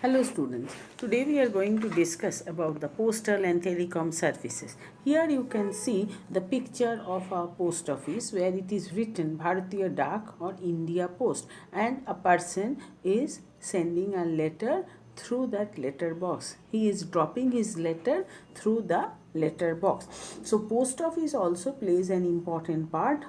Hello students, today we are going to discuss about the postal and telecom services. Here you can see the picture of a post office where it is written Bharatiya Dak or India Post, and a person is sending a letter through that letter box. He is dropping his letter through the letter box. So post office also plays an important part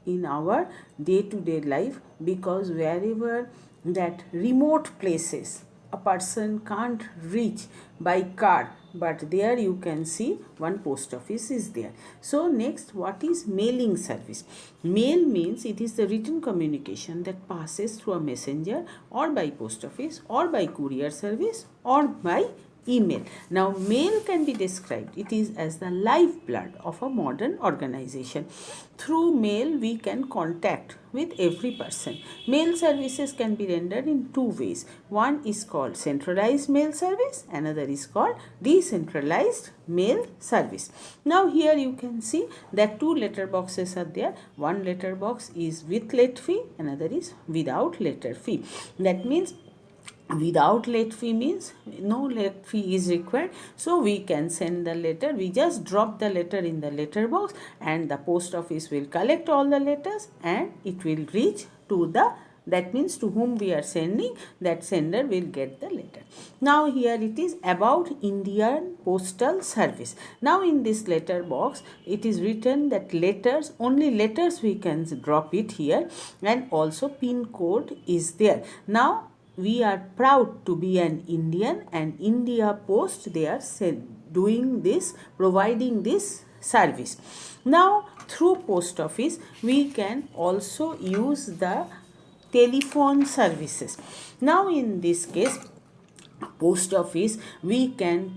in our day-to-day life, because wherever that remote places a person can't reach by car, but there you can see one post office is there. So next, what is mailing service? Mail means it is the written communication that passes through a messenger or by post office or by courier service or by email. Now mail can be described, it is as the lifeblood of a modern organization. Through mail we can contact with every person. Mail services can be rendered in two ways. One is called centralized mail service, another is called decentralized mail service. Now here you can see that two letter boxes are there. One letter box is with late fee, another is without letter fee. That means without late fee means no late fee is required, so we can send the letter. We just drop the letter in the letter box and the post office will collect all the letters and it will reach to the, that means to whom we are sending, that sender will get the letter. Now here it is about Indian Postal Service. Now in this letter box it is written that letters, only letters we can drop it here, and also pin code is there. Now we are proud to be an Indian, and India Post, they are doing this, providing this service. Now through post office we can also use the telephone services. Now in this case, post office we can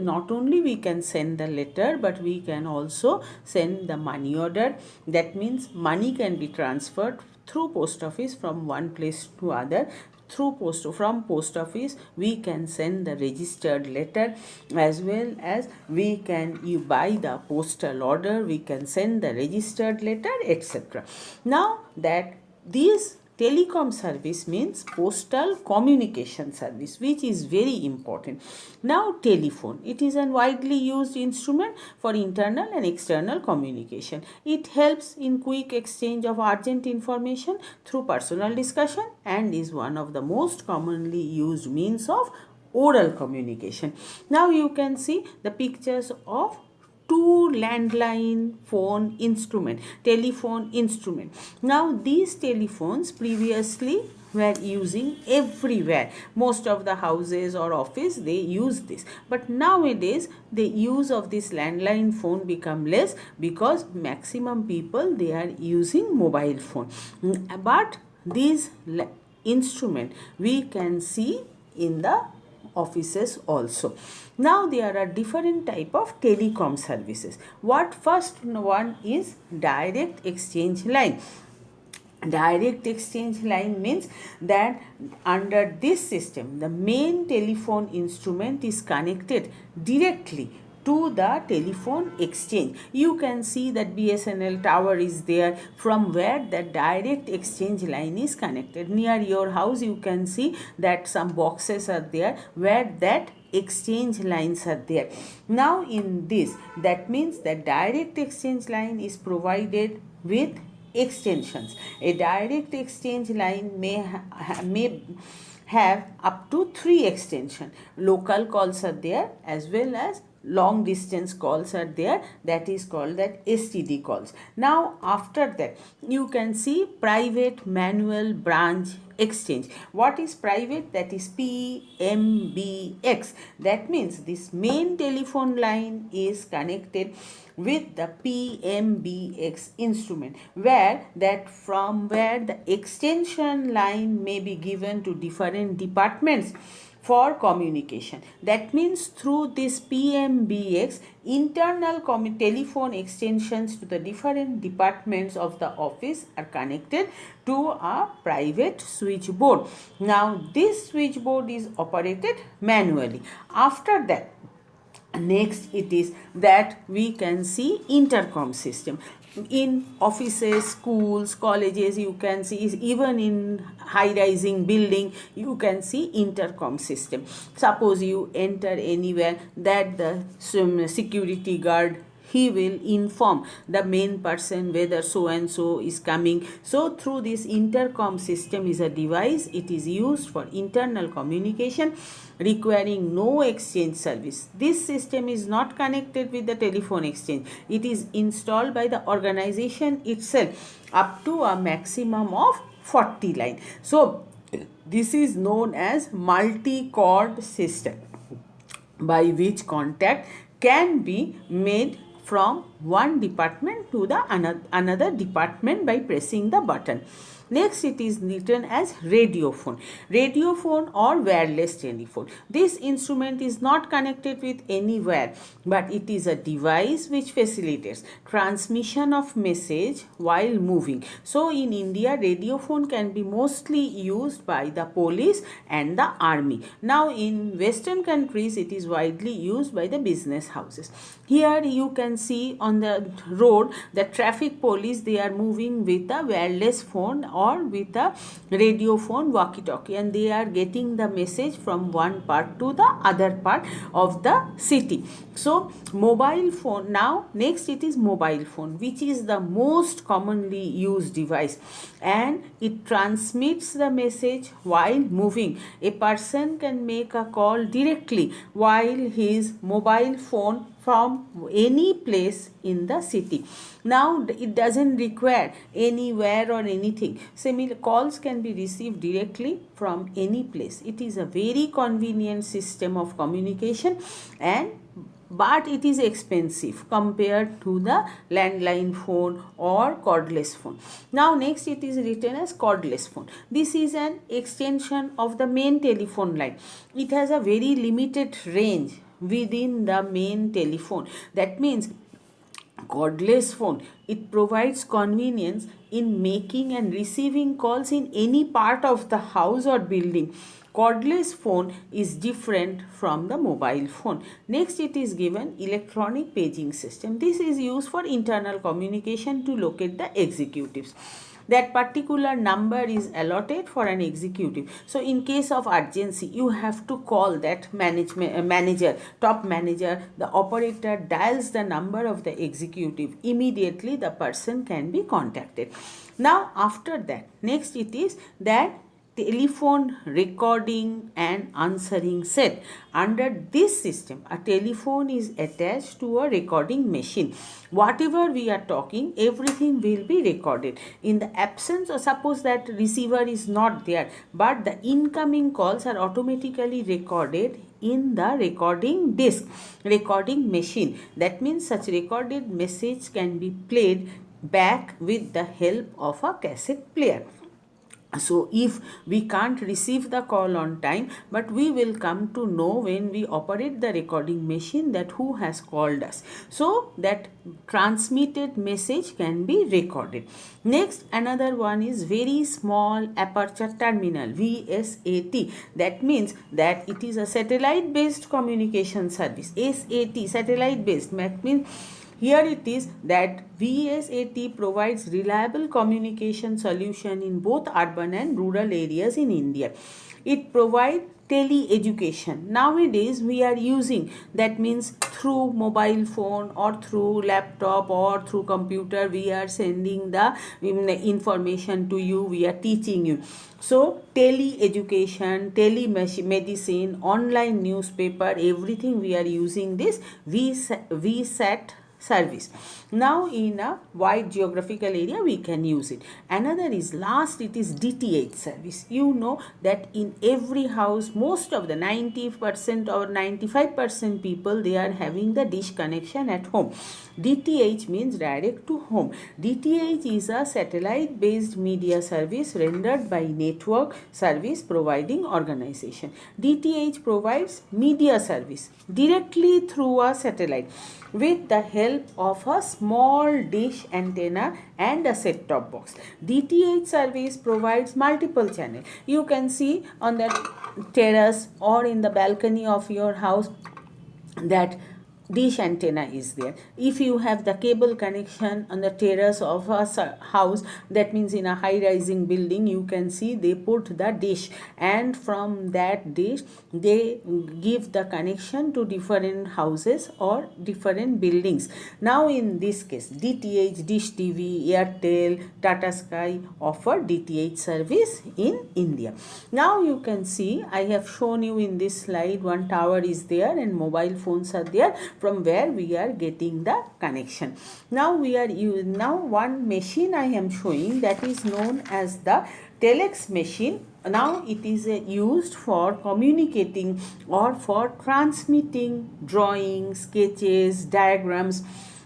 not only we can send the letter, but we can also send the money order. That means money can be transferred through post office from one place to other. From post office we can send the registered letter, as well as we can, you buy the postal order, we can send the registered letter, etc. Now that these telecom service means postal communication service, which is very important. Now telephone, it is a widely used instrument for internal and external communication. It helps in quick exchange of urgent information through personal discussion and is one of the most commonly used means of oral communication. Now you can see the pictures of two landline phone instrument, telephone instrument. Now these telephones previously were using everywhere. Most of the houses or office they use this, but nowadays the use of this landline phone become less, because maximum people they are using mobile phone. But these instrument we can see in the offices also. Now there are different type of telecom services. What first one is direct exchange line. Direct exchange line means that under this system the main telephone instrument is connected directly to the telephone exchange. You can see that BSNL tower is there, from where the direct exchange line is connected. Near your house you can see that some boxes are there where that exchange lines are there. Now in this, that means that direct exchange line is provided with extensions. A direct exchange line may have up to 3 extensions. Local calls are there, as well as long distance calls are there, that is called that STD calls. Now after that you can see private manual branch exchange. What is private? That is PMBX. That means this main telephone line is connected with the PMBX instrument, where the extension line may be given to different departments for communication. That means through this PMBX, internal telephone extensions to the different departments of the office are connected to a private switchboard. Now this switchboard is operated manually. After that, next it is that we can see intercom system. in offices, schools, colleges, you can see, even in high rising building, you can see intercom system. Suppose you enter anywhere, that the security guard, he will inform the main person whether so and so is coming. So through this intercom system is a device, it is used for internal communication requiring no exchange service. This system is not connected with the telephone exchange. It is installed by the organization itself up to a maximum of 40 line. So this is known as multi-chord system, by which contact can be made from one department to the another department by pressing the button. Next, it is written as radiophone. Radiophone or wireless telephone. This instrument is not connected with any wire, but it is a device which facilitates transmission of message while moving. So in India, radiophone can be mostly used by the police and the army. Now in Western countries, it is widely used by the business houses. Here you can see on the road, the traffic police, they are moving with a wireless phone or with a radio phone, walkie-talkie, and they are getting the message from one part to the other part of the city. So mobile phone, now next it is mobile phone, which is the most commonly used device, and it transmits the message while moving. A person can make a call directly while his mobile phone from any place in the city. Now it doesn't require any wire or anything. Similar calls can be received directly from any place. It is a very convenient system of communication, but it is expensive compared to the landline phone or cordless phone. Now next it is written as cordless phone. This is an extension of the main telephone line. It has a very limited range within the main telephone. That means cordless phone, it provides convenience in making and receiving calls in any part of the house or building. Cordless phone is different from the mobile phone. Next it is given electronic paging system. This is used for internal communication to locate the executives. That particular number is allotted for an executive. So in case of urgency, you have to call that manager, top manager. The operator dials the number of the executive. Immediately the person can be contacted. Now after that, next it is that telephone recording and answering set. Under this system, a telephone is attached to a recording machine. Whatever we are talking, everything will be recorded. In the absence, or suppose that receiver is not there, but the incoming calls are automatically recorded in the recording disk, recording machine. That means such recorded message can be played back with the help of a cassette player. So if we can't receive the call on time, but we will come to know when we operate the recording machine that who has called us. So that transmitted message can be recorded. Next, another one is very small aperture terminal, VSAT. That means that it is a satellite based communication service. SAT, satellite based, that means here it is that VSAT provides reliable communication solution in both urban and rural areas in India. It provides tele-education. Nowadays we are using, that means through mobile phone or through laptop or through computer, we are sending the information to you, we are teaching you. So tele-education, telemedicine, online newspaper, everything we are using this VSAT service. Now in a wide geographical area we can use it. Another is last, it is DTH service. You know that in every house, most of the 90% or 95% people, they are having the dish connection at home. DTH means direct to home. DTH is a satellite based media service rendered by network service providing organization. DTH provides media service directly through a satellite with the help of a small dish antenna and a set-top box. DTH service provides multiple channels. You can see on the terrace or in the balcony of your house that dish antenna is there. If you have the cable connection on the terrace of a house, that means in a high rising building, you can see they put the dish, and from that dish they give the connection to different houses or different buildings. Now in this case, DTH, Dish TV, Airtel, Tata Sky offer DTH service in India. Now you can see, I have shown you in this slide, one tower is there and mobile phones are there from where we are getting the connection. Now one machine I am showing, that is known as the telex machine. Now it is used for communicating or for transmitting drawings, sketches, diagrams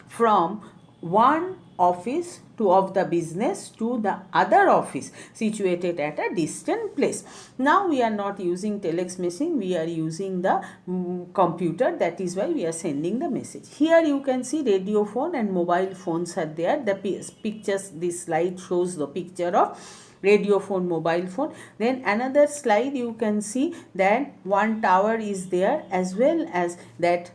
from one office of the business to the other office situated at a distant place. Now we are not using telex machine, we are using the computer. That is why we are sending the message. Here you can see radio phone and mobile phones are there. The pictures, this slide shows the picture of radio phone, mobile phone. Then another slide you can see that one tower is there, as well as that